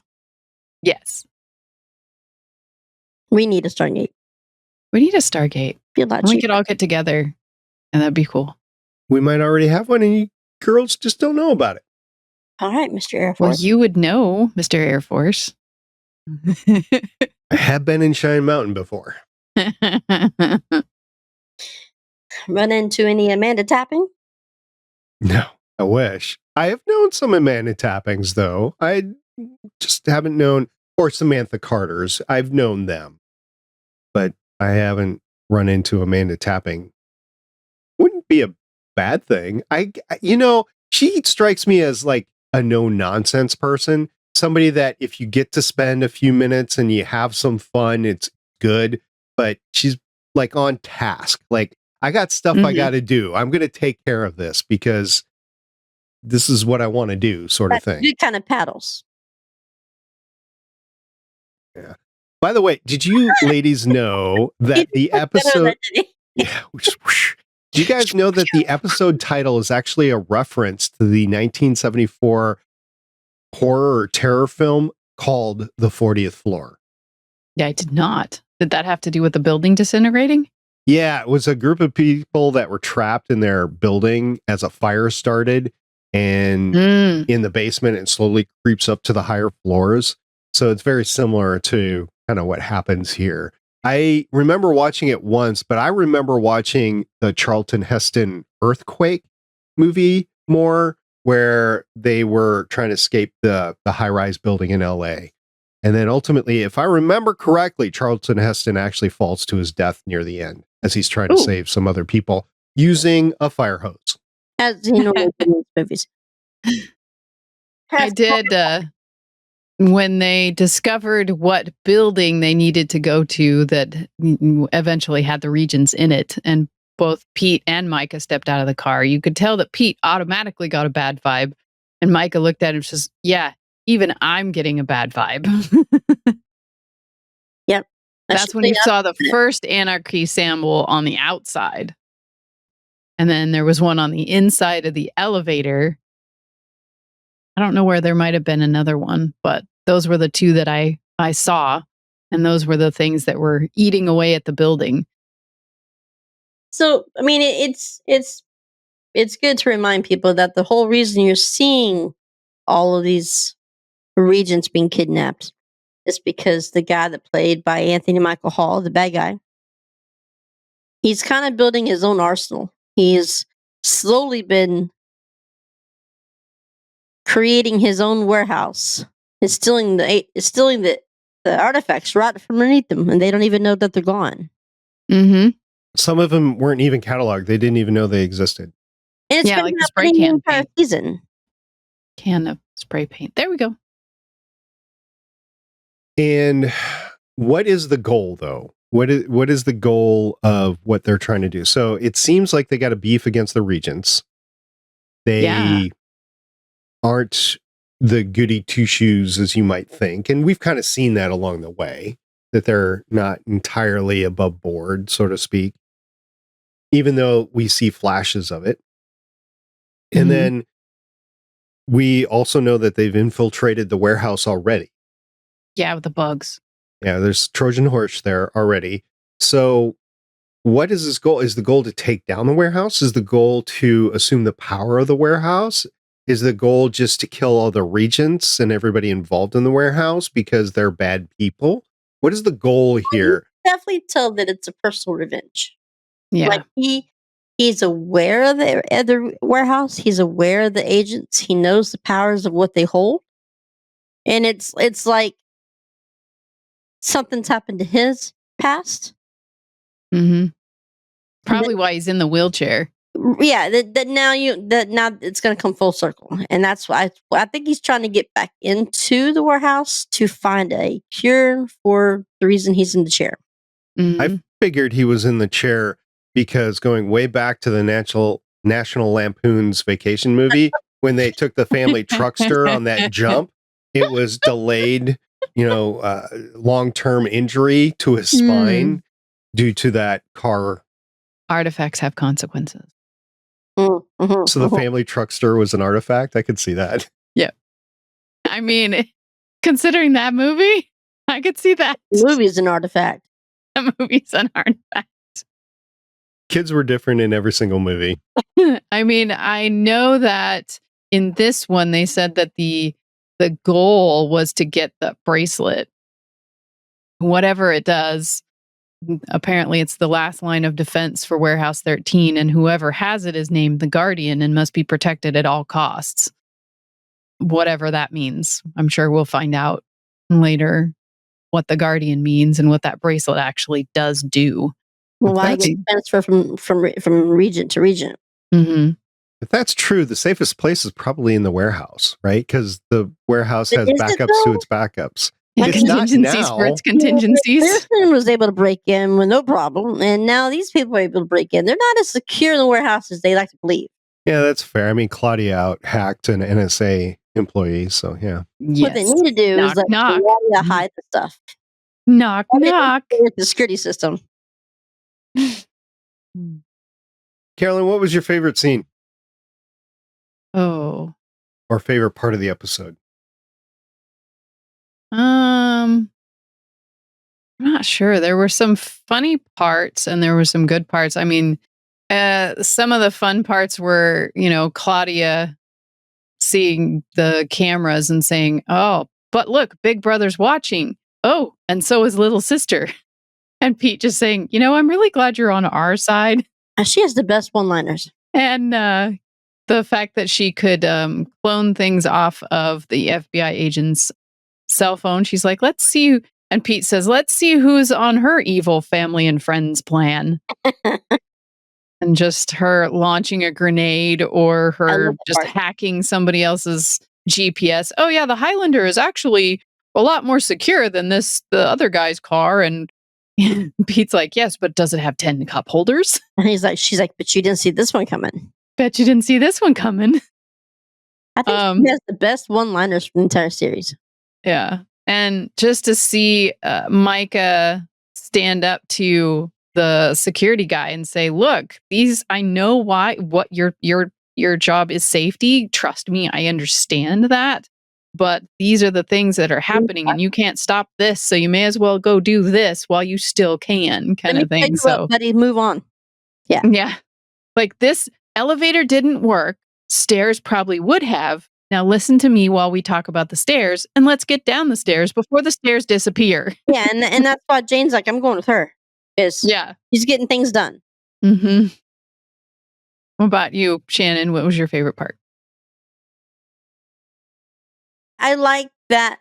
Yes, we need a Stargate. We need a Stargate. We could all get together, and that'd be cool. We might already have one, and you girls just don't know about it. All right, Mr. Air Force. Well, you would know, Mr. Air Force. I have been in Cheyenne Mountain before. Run into any Amanda tapping? No, I wish. I have known some Amanda tappings, though. I just haven't known, or Samantha Carters. I've known them, but I haven't run into Amanda tapping. Wouldn't be a bad thing. She strikes me as like a no-nonsense person. Somebody that if you get to spend a few minutes and you have some fun, it's good, but she's like on task. Like, I got stuff I got to do. I'm going to take care of this because this is what I want to do, sort of thing. Good kind of paddles. Yeah. By the way, did you ladies know that the episode... Yeah. Do you guys know that the episode title is actually a reference to the 1974 horror or terror film called The 40th Floor? Yeah, I did not. Did that have to do with the building disintegrating? Yeah, it was a group of people that were trapped in their building as a fire started, and in the basement, it slowly creeps up to the higher floors. So it's very similar to kind of what happens here. I remember watching it once, but I remember watching the Charlton Heston earthquake movie more, where they were trying to escape the high-rise building in LA. And then ultimately, if I remember correctly, Charlton Heston actually falls to his death near the end as he's trying to save some other people using a fire hose. As you know, in these movies. I did, when they discovered what building they needed to go to that eventually had the Regents in it, and both Pete and Micah stepped out of the car, you could tell that Pete automatically got a bad vibe, and Micah looked at him and says, yeah, even I'm getting a bad vibe. Yep. That's when you saw the first anarchy symbol on the outside. And then there was one on the inside of the elevator. I don't know where there might have been another one, but those were the two that I saw. And those were the things that were eating away at the building. So, I mean, it's good to remind people that the whole reason you're seeing all of these regents being kidnapped is because the guy that played by Anthony Michael Hall, the bad guy, he's kind of building his own arsenal. He's slowly been creating his own warehouse. It's stealing the artifacts right from underneath them, and they don't even know that they're gone. Mm-hmm. Some of them weren't even cataloged. They didn't even know they existed. And it's like the spray can paint. Season. Can of spray paint. There we go. And what is the goal, though? What is the goal of what they're trying to do? So it seems like they got a beef against the regents. They aren't the goody two shoes as you might think, and we've kind of seen that along the way, that they're not entirely above board, so to speak, even though we see flashes of it. And then we also know that they've infiltrated the warehouse already. Yeah, with the bugs. Yeah, there's Trojan horse there already. So what is this goal? Is the goal to take down the warehouse? Is the goal to assume the power of the warehouse? Is the goal just to kill all the regents and everybody involved in the warehouse because they're bad people? What is the goal here? Definitely tell that it's a personal revenge. Yeah. Like he's aware of the warehouse. He's aware of the agents. He knows the powers of what they hold. And it's like something's happened to his past. Probably why he's in the wheelchair. Yeah, that now it's going to come full circle, and that's why I think he's trying to get back into the warehouse to find a cure for the reason he's in the chair. I figured he was in the chair because going way back to the National Lampoon's Vacation movie, when they took the family truckster on that jump, it was delayed, long-term injury to his spine due to that car. Artifacts have consequences. So the family truckster was an artifact? I could see that. Yeah. I mean, considering that movie, I could see that. The movie's an artifact. The movie's an artifact. Kids were different in every single movie. I mean, I know that in this one, they said that the goal was to get the bracelet. Whatever it does, apparently it's the last line of defense for Warehouse 13, and whoever has it is named the Guardian and must be protected at all costs. Whatever that means. I'm sure we'll find out later what the Guardian means and what that bracelet actually does do. Well, why get transfer from regent to regent? If that's true, the safest place is probably in the warehouse, right? Because the warehouse has backups to its backups. It's contingencies for its contingencies. This one was able to break in with no problem, and now these people are able to break in. They're not as secure in the warehouse as they like to believe. Yeah, that's fair. I mean, Claudia hacked an NSA employee, so yeah. Yes. What they need to do is let Claudia hide the stuff. Knock, knock. With the security system. Carolyn, what was your favorite scene? Oh. Or favorite part of the episode? I'm not sure. There were some funny parts and there were some good parts. I mean, some of the fun parts were, Claudia seeing the cameras and saying, "Oh, but look, Big Brother's watching. Oh, and so is little sister." And Pete just saying, "I'm really glad you're on our side." She has the best one-liners. And the fact that she could clone things off of the FBI agent's cell phone. She's like, "Let's see." And Pete says, "Let's see who's on her evil family and friends plan." And just her launching a grenade or her just hacking somebody else's GPS. "Oh yeah, the Highlander is actually a lot more secure than the other guy's car." And Pete's like, "Yes, but does it have 10 cup holders?" And she's like, "But you didn't see this one coming." Bet you didn't see this one coming. I think she has the best one-liners from the entire series. Yeah. And just to see Micah stand up to the security guy and say, "Look, I know what your job is safety. Trust me, I understand that. But these are the things that are happening and you can't stop this. So you may as well go do this while you still can," kind of thing. So, buddy, move on. Yeah. Yeah. Like, this elevator didn't work. Stairs probably would have. Now listen to me while we talk about the stairs, and let's get down the stairs before the stairs disappear. Yeah, and that's why Jane's like, "I'm going with her." She's getting things done. What about you, Shannon? What was your favorite part? I like that.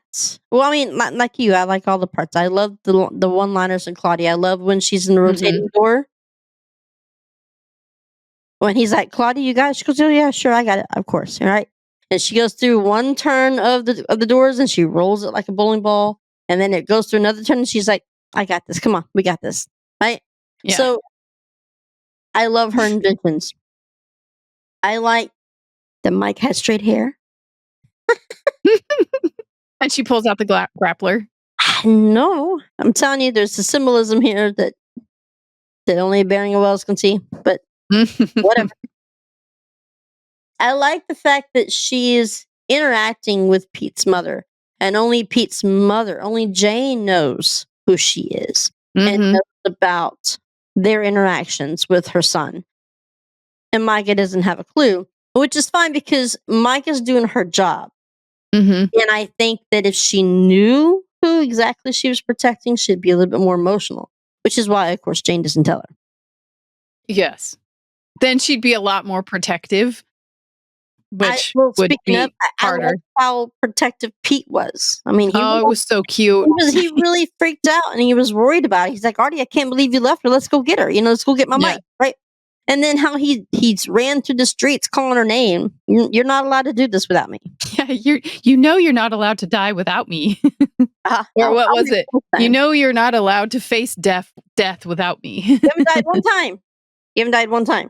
Well, I mean, like you, I like all the parts. I love the one-liners in Claudia. I love when she's in the rotating door. When he's like, "Claudia, you got it?" She goes, "Oh yeah, sure, I got it, of course." All right. And she goes through one turn of the doors and she rolls it like a bowling ball. And then it goes through another turn and she's like, I got this. Come on, we got this. Right? Yeah. So I love her inventions. I like that Mike has straight hair. And she pulls out the grappler. No, I'm telling you, there's a symbolism here that only Bearing of Wells can see, but whatever. I like the fact that she is interacting with Pete's mother, and only Pete's mother, only Jane knows who she is and knows about their interactions with her son. And Micah doesn't have a clue, which is fine because Micah's doing her job. And I think that if she knew who exactly she was protecting, she'd be a little bit more emotional, which is why, of course, Jane doesn't tell her. Yes. Then she'd be a lot more protective, which would be harder. I like how protective Pete was. I mean, it was so cute. He really freaked out and he was worried about it. He's like, Artie, I can't believe you left her. Let's go get her. Let's go get my mic, right? And then how he's ran through the streets calling her name. You're not allowed to do this without me. Yeah, you're not allowed to die without me. Or what was it? You're not allowed to face death without me. You haven't died one time.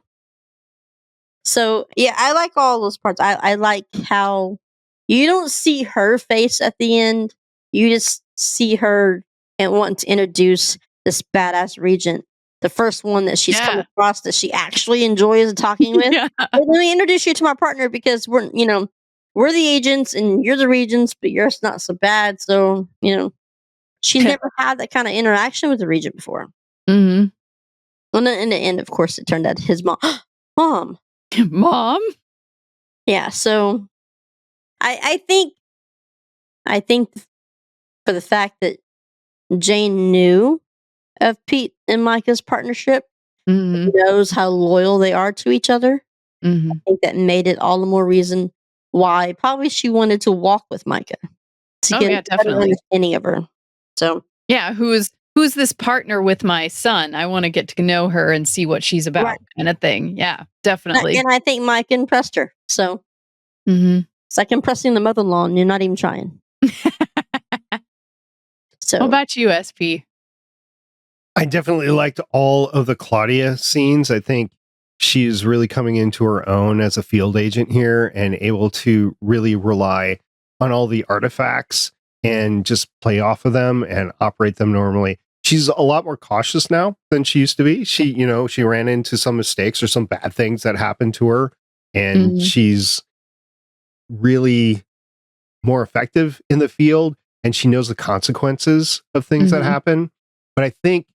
So yeah, I like all those parts. I like how you don't see her face at the end. You just see her and wanting to introduce this badass regent. The first one that she's come across that she actually enjoys talking with. Let me introduce you to my partner because we're the agents and you're the regents, but you're not so bad. So, she's never had that kind of interaction with the regent before. Well, then in the end, of course, it turned out his mom. Mom? Yeah. So I think for the fact that Jane knew of Pete and Micah's partnership, knows how loyal they are to each other. I think that made it all the more reason why probably she wanted to walk with Micah to get a better understanding of her. So yeah, who's this partner with my son? I want to get to know her and see what she's about, kind of thing. Yeah, definitely. And I think Mike impressed her. So it's like impressing the mother-in-law, and you're not even trying. So, what about you, SP? I definitely liked all of the Claudia scenes. I think she's really coming into her own as a field agent here and able to really rely on all the artifacts and just play off of them and operate them normally. She's a lot more cautious now than she used to be. She ran into some mistakes or some bad things that happened to her, and she's really more effective in the field, and she knows the consequences of things that happen. But I think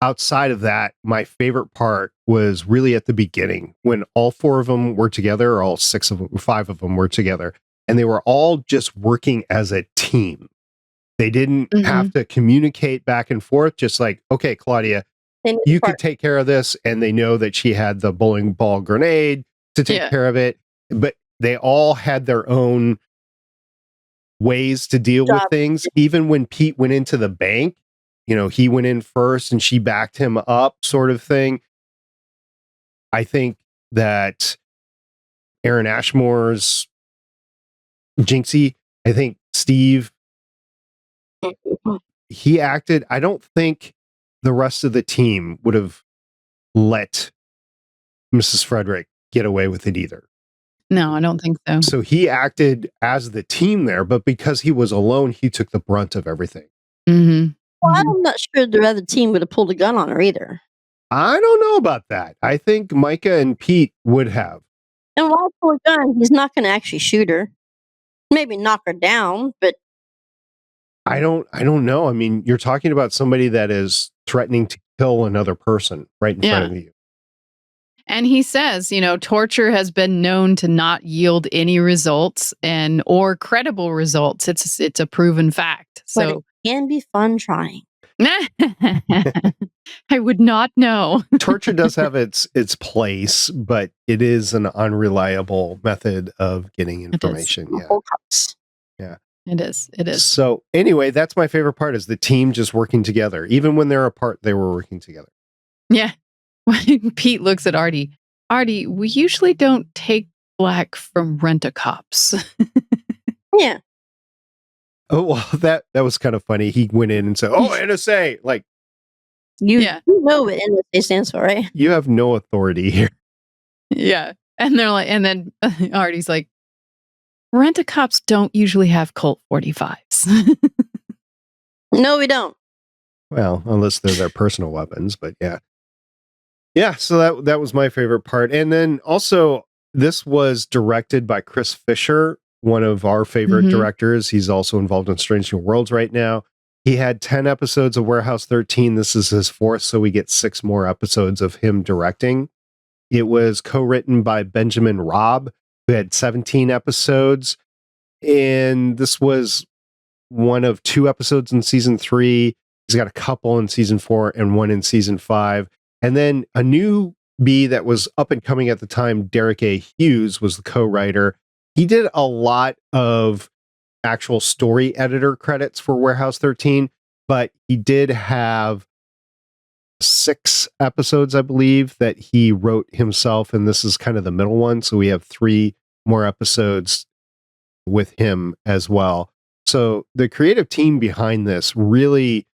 outside of that, my favorite part was really at the beginning when all four of them were together, or all five of them were together, and they were all just working as a team. They didn't have to communicate back and forth, just like, okay, Claudia, you could take care of this. And they know that she had the bowling ball grenade to take care of it. But they all had their own ways to deal with things. Even when Pete went into the bank, he went in first and she backed him up, sort of thing. I think that Aaron Ashmore's Jinxie, I think Steve, he acted, I don't think the rest of the team would have let Mrs. Frederick get away with it either. No, I don't think so. So he acted as the team there, but because he was alone, he took the brunt of everything. Well, I'm not sure the other team would have pulled a gun on her either. I don't know about that. I think Micah and Pete would have. And why pull a gun? He's not going to actually shoot her. Maybe knock her down, but I don't know. I mean, you're talking about somebody that is threatening to kill another person right in front of you. And he says, torture has been known to not yield any results or credible results. It's a proven fact. So but it can be fun trying. I would not know. Torture does have its place, but it is an unreliable method of getting information. Yeah. It is. So anyway, that's my favorite part, is the team just working together. Even when they're apart, they were working together. Yeah. Pete looks at Artie. Artie, we usually don't take flack from rent-a-cops. Yeah. Oh, well, that was kind of funny. He went in and said, "Oh, NSA!" Like, you know what NSA stands for, right? You have no authority here. Yeah. And they're like, and then Artie's like, rent-a-cops don't usually have Colt 45s. No, we don't. Well, unless they're their personal weapons, but yeah. Yeah, so that was my favorite part. And then also, this was directed by Chris Fisher, one of our favorite directors. He's also involved in Strange New Worlds right now. He had 10 episodes of Warehouse 13. This is his 4th, so we get 6 more episodes of him directing. It was co-written by Benjamin Robb, who had 17 episodes. And this was one of 2 episodes in season 3. He's got a couple in season 4 and 1 in season 5. And then a newbie that was up and coming at the time, Derek A. Hughes, was the co-writer. He did a lot of actual story editor credits for Warehouse 13, but he did have 6 episodes, I believe, that he wrote himself, and this is kind of the middle one. So we have 3 more episodes with him as well. So the creative team behind this really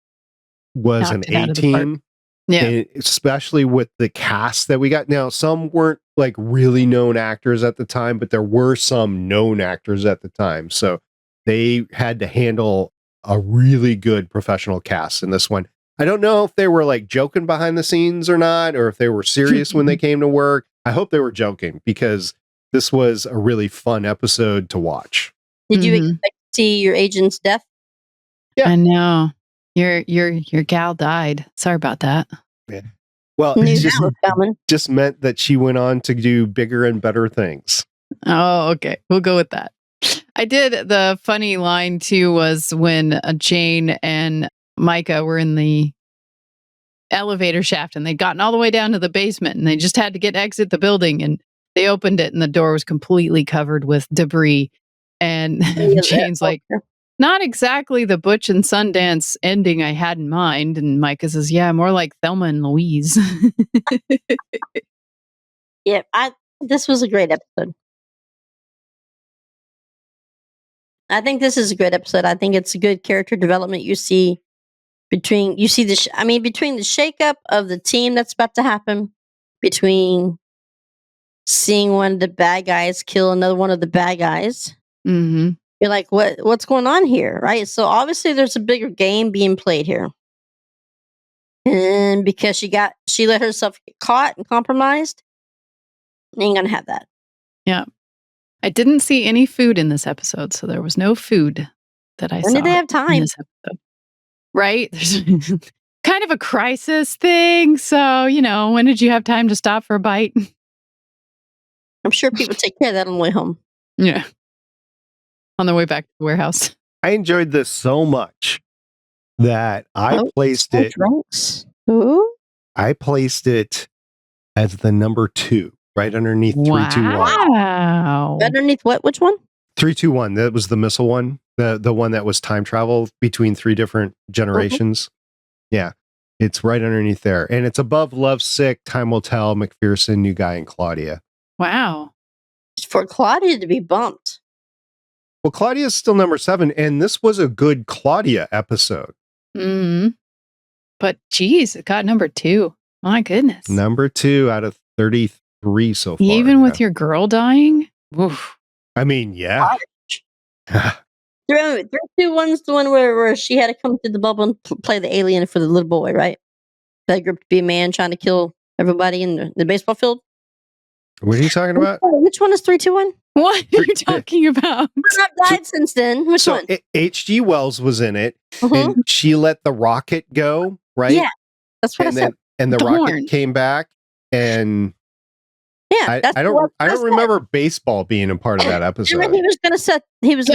was an A-team. Yeah. And especially with the cast that we got. Now, some weren't like really known actors at the time, but there were some known actors at the time. So they had to handle a really good professional cast in this one. I don't know if they were like joking behind the scenes or not, or if they were serious when they came to work. I hope they were joking, because this was a really fun episode to watch. Did you expect to see your agent's death? Yeah. I know. Your gal died. Sorry about that. Yeah. Well, it just meant that she went on to do bigger and better things. Oh, okay. We'll go with that. I did. The funny line too was when Jane and Micah were in the elevator shaft and they'd gotten all the way down to the basement and they just had to exit the building, and they opened it and the door was completely covered with debris. And Jane's like, not exactly the Butch and Sundance ending I had in mind. And Micah says, yeah, more like Thelma and Louise. Yeah, this was a great episode. I think this is a great episode. I think it's a good character development. You see between the shakeup of the team that's about to happen, between seeing one of the bad guys kill another one of the bad guys. Mm-hmm. You're like, what's going on here, right? So obviously there's a bigger game being played here. And because she let herself get caught and compromised, ain't gonna have that. Yeah. I didn't see any food in this episode, so there was no food that I saw. When did they have time? In this episode. Right? There's kind of a crisis thing. So, when did you have time to stop for a bite? I'm sure people take care of that on the way home. Yeah. On their way back to the warehouse. I enjoyed this so much that I placed it. Ooh. I placed it as the number 2, right underneath 321. Wow. Underneath what? Which one? 321. That was the missile one. The one that was time travel between 3 different generations. Yeah. It's right underneath there. And it's above Lovesick, Time Will Tell, McPherson, New Guy, and Claudia. Wow. For Claudia to be bumped. Well, Claudia is still number 7, and this was a good Claudia episode. Mm-hmm. But geez, it got number 2. My goodness. Number 2 out of 33 so far. Even with your girl dying? Oof. I mean, yeah. 321's the one where she had to come to the bubble and play the alien for the little boy, right? That group to be a man trying to kill everybody in the baseball field. What are you talking about? Which one is 321? What are you talking about? I've died since then. Which one? H.G. Wells was in it, and she let the rocket go, right? Yeah, that's what I said. And the rocket came back, and yeah, I don't remember baseball being a part of that episode. He was going to he was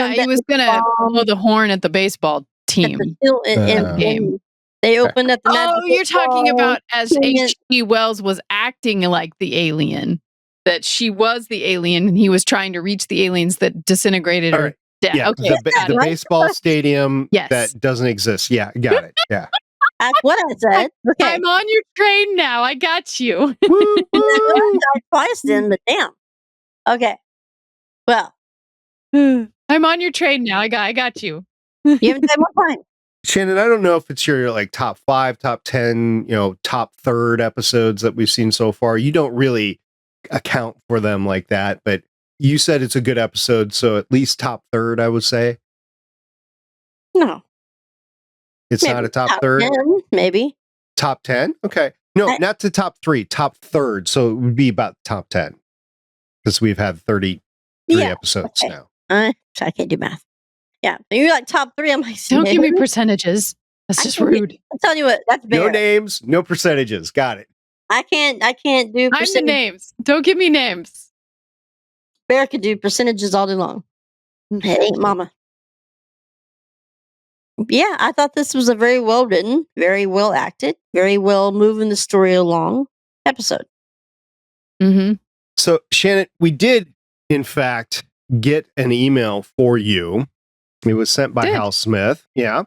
going to blow the horn at the baseball team. Game. They opened at the Oh, you're talking about as H.G. Wells was acting like the alien. That she was the alien and he was trying to reach the aliens that disintegrated her. Yeah, okay. The baseball stadium that doesn't exist. Yeah, got it. Yeah. That's what I said. Okay. I'm on your train now. I got you. I twice then, but damn. Okay. Well. I'm on your train now. I got you. You haven't said one time. Shannon, I don't know if it's your like top 5, top 10, top third episodes that we've seen so far. You don't really account for them like that, but you said it's a good episode, so at least top third, I would say. No. It's maybe not a top third? 10, maybe. Top 10? Okay. No, not the top 3, top third. So it would be about top 10. Because we've had 33 episodes now. I can't do math. Yeah. You're like top 3. I'm like, don't give me percentages. That's just rude. I'm telling you what, that's Bear. No names, no percentages. Got it. I can't do percentages. I'm the names. Don't give me names. Bear could do percentages all day long. It ain't mama. Yeah, I thought this was a very well written, very well acted, very well moving the story along episode. Mm-hmm. So, Shannon, we did, in fact, get an email for you. It was sent by Hal Smith. Yeah.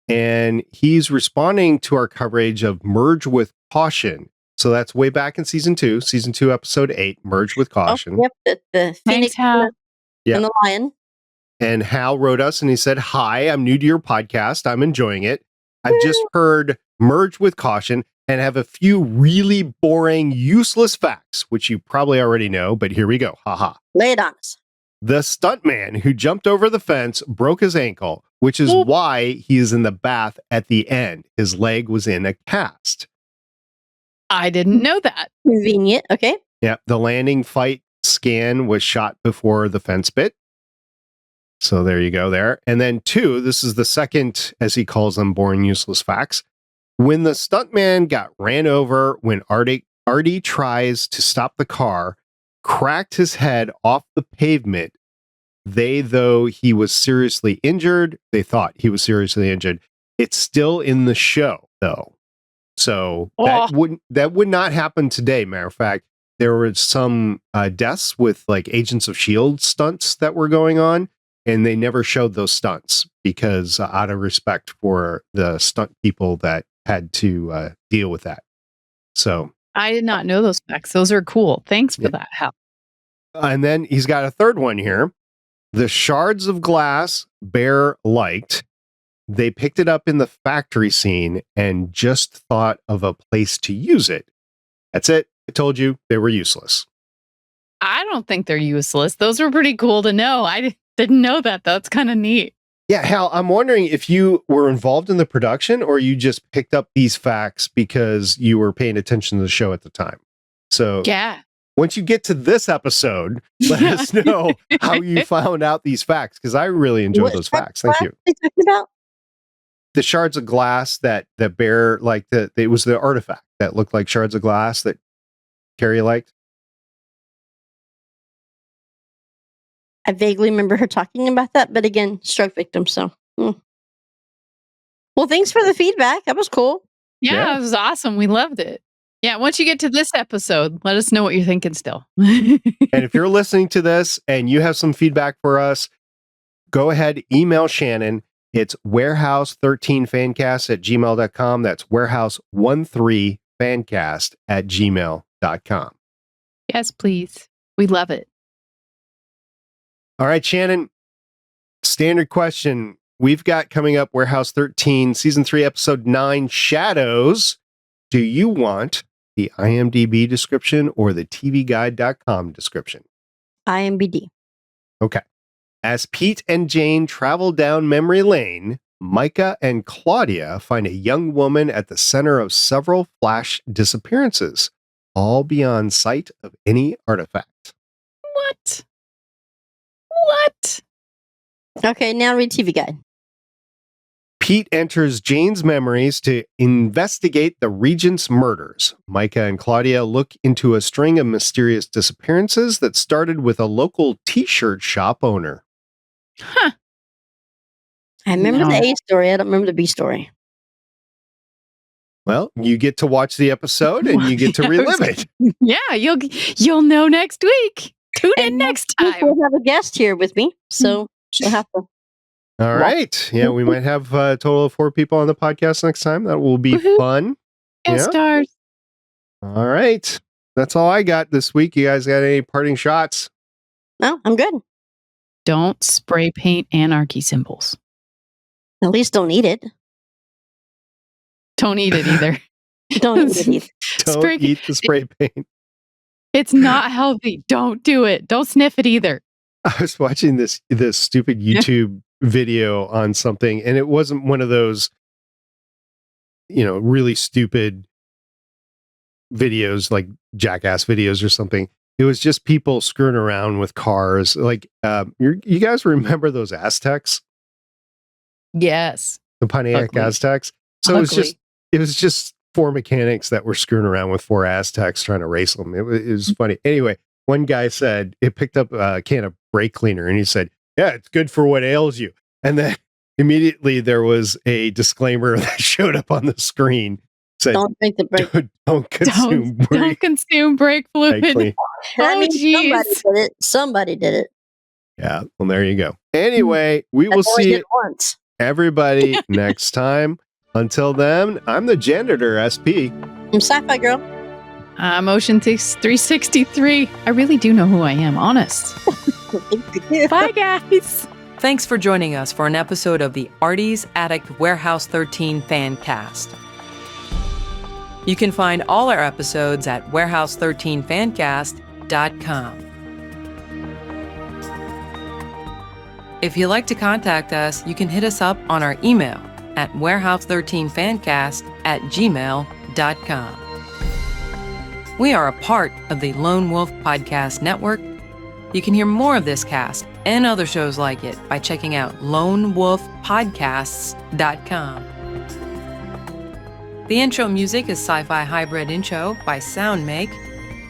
And he's responding to our coverage of Merge with Caution. So that's way back in season 2, episode 8, Merge with Caution. Oh, yep, the Phoenix and the Lion. And Hal wrote us and he said, "Hi, I'm new to your podcast. I'm enjoying it. I've just heard Merge with Caution and have a few really boring, useless facts, which you probably already know, but here we go. Haha. Lay it on us. The stuntman who jumped over the fence broke his ankle, which is why he is in the bath at the end. His leg was in a cast." I didn't know that. Convenient. Okay. Yeah. The landing fight scan was shot before the fence bit. So there you go there. And then 2, this is the second, as he calls them, boring, useless facts. When the stuntman got ran over, when Artie tries to stop the car, cracked his head off the pavement, though he was seriously injured, they thought he was seriously injured. It's still in the show, though. So that would not happen today. Matter of fact, there were some deaths with like Agents of S.H.I.E.L.D. stunts that were going on. And they never showed those stunts because out of respect for the stunt people that had to deal with that. So I did not know those facts. Those are cool. Thanks for that, Hal. And then he's got a third one here. The shards of glass Bear liked. They picked it up in the factory scene and just thought of a place to use it. That's it. I told you they were useless. I don't think they're useless. Those were pretty cool to know. I didn't know that. That's kind of neat. Yeah, Hal, I'm wondering if you were involved in the production or you just picked up these facts because you were paying attention to the show at the time. So yeah, once you get to this episode, let us know how you found out these facts, because I really enjoyed those facts. Thank you. What are you talking about? The shards of glass that Bear liked, it was the artifact that looked like shards of glass that Carrie liked. I vaguely remember her talking about that, but again, stroke victim. So, Well, thanks for the feedback. That was cool. Yeah, it was awesome. We loved it. Yeah, once you get to this episode, let us know what you're thinking still. And if you're listening to this and you have some feedback for us, go ahead, email Shannon. It's warehouse13fancast@gmail.com. That's warehouse13fancast@gmail.com. Yes, please. We love it. All right, Shannon, standard question. We've got coming up Warehouse 13, Season 3, Episode 9, Shadows. Do you want the IMDb description or the tvguide.com description? IMDb. Okay. As Pete and Jane travel down memory lane, Micah and Claudia find a young woman at the center of several flash disappearances, all beyond sight of any artifact. What? Okay, now read TV Guide. Pete enters Jane's memories to investigate the Regent's murders. Micah and Claudia look into a string of mysterious disappearances that started with a local t-shirt shop owner. Huh. I remember the A story. I don't remember the B story. Well, you get to watch the episode and you get to relive it. Yeah, you'll know next week. Tune in next time. We'll have a guest here with me, so she'll have to. All right. Yeah, we might have a total of 4 people on the podcast next time. That will be fun. Guest stars. All right. That's all I got this week. You guys got any parting shots? No, I'm good. Don't spray paint anarchy symbols. At least don't eat it. Don't eat it either. Don't eat it either. Don't eat the spray paint. It's not healthy. Don't do it. Don't sniff it either. I was watching this stupid YouTube video on something, and it wasn't one of those, really stupid videos like jackass videos or something. It was just people screwing around with cars. Like, you guys remember those Aztecs? Yes. The Pontiac Aztecs. So it was just 4 mechanics that were screwing around with 4 Aztecs trying to race them. It was funny. Anyway, one guy said it picked up a can of brake cleaner, and he said, "Yeah, it's good for what ails you." And then immediately there was a disclaimer that showed up on the screen. Said, don't drink the brake. Don't consume brake fluid. Somebody did it. Yeah, well, there you go. Anyway, we will see everybody next time. Until then, I'm the janitor, SP. I'm Sci-Fi Girl. Motion 363. I really do know who I am, honest. Bye, guys. Thanks for joining us for an episode of the Artie's Attic Warehouse 13 Fancast. You can find all our episodes at warehouse13fancast.com. If you'd like to contact us, you can hit us up on our email at warehouse13fancast@gmail.com. We are a part of the Lone Wolf Podcast Network. You can hear more of this cast and other shows like it by checking out lonewolfpodcasts.com. The intro music is Sci-Fi Hybrid Intro by Soundmake,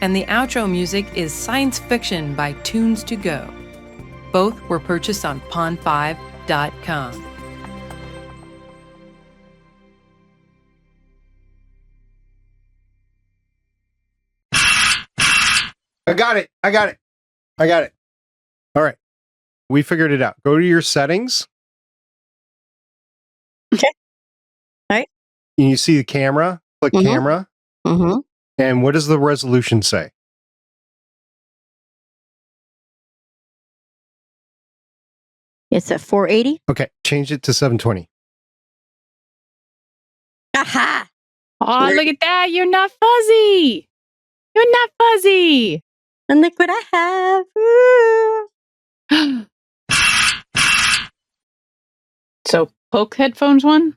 and the outro music is Science Fiction by Tunes to Go. Both were purchased on pond5.com. I got it. All right. We figured it out. Go to your settings. Okay. All right. And you see the camera. Click camera. Mm-hmm. And what does the resolution say? It's at 480. Okay. Change it to 720. Aha! Oh, look at that. You're not fuzzy. And look what I have. So poke headphones 1?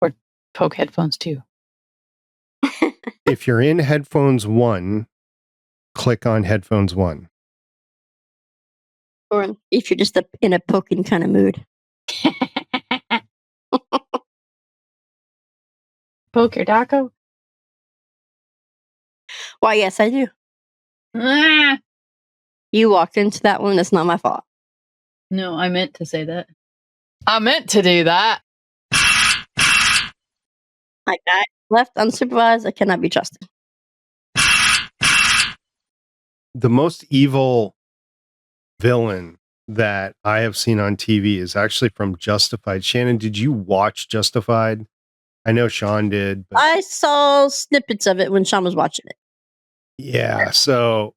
Or poke headphones 2? If you're in headphones 1, click on headphones 1. Or if you're just in a poking kind of mood. Poke your Daco? Why, yes, I do. Ah! You walked into that one. That's not my fault. No, I meant to say that. I meant to do that. Like that. Left unsupervised, I cannot be trusted. The most evil villain that I have seen on TV is actually from Justified. Shannon, did you watch Justified? I know Sean did. But I saw snippets of it when Sean was watching it. yeah, so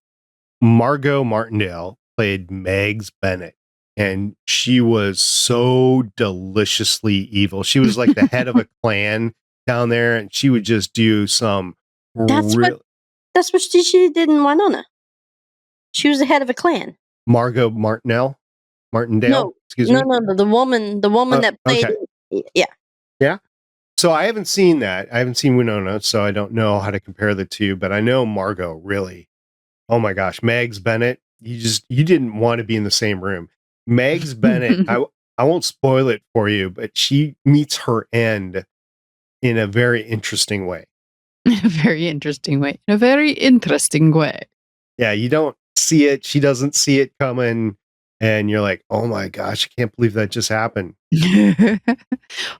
Margot Martindale played Megs Bennett, and she was so deliciously evil. She was like the head of a clan down there, and she would just do some That's what she did in Winona. She was the head of a clan. Margot Martindale? No, excuse me. No, the woman that played. Okay. Yeah. So I haven't seen that. I haven't seen Winona, so I don't know how to compare the two, but I know Margot really. Oh my gosh, Megs Bennett, you didn't want to be in the same room. Megs Bennett, I won't spoil it for you, but she meets her end in a very interesting way. In a very interesting way. Yeah, you don't see it. She doesn't see it coming. And you're like, oh my gosh, I can't believe that just happened.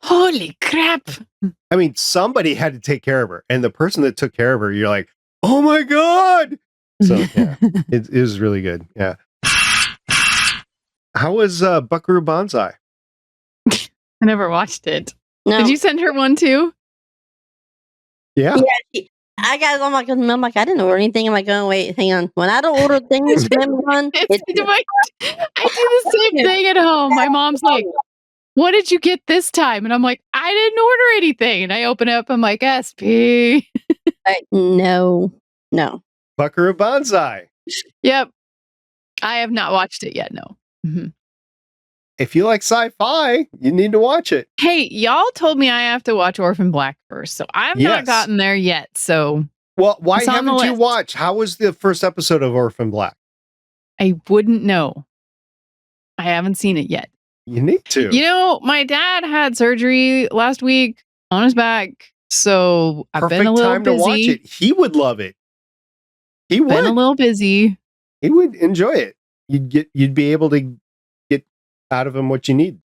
Holy crap. I mean, somebody had to take care of her. And the person that took care of her, you're like, oh my God. So yeah, it is really good. Yeah. How was Buckaroo Banzai? I never watched it. No. Did you send her one too? Yeah. I got it on my computer. I'm like, I didn't order anything. I'm like, oh, wait, hang on. When I don't order things from Amazon, I do the same thing at home. My mom's like, what did you get this time? And I'm like, I didn't order anything. And I open it up. I'm like, SP. No. Buckaroo Banzai. Yep. I have not watched it yet. No. Mm-hmm. If you like sci-fi, you need to watch it. Hey, y'all told me I have to watch Orphan Black first, so I've not gotten there yet. So, well, why haven't you watched? How was the first episode of Orphan Black? I wouldn't know. I haven't seen it yet. You need to. You know, my dad had surgery last week on his back, so I've been a little time busy. To watch it. He would love it. He would. Been a little busy. He would enjoy it. You'd be able to get out of him what you need.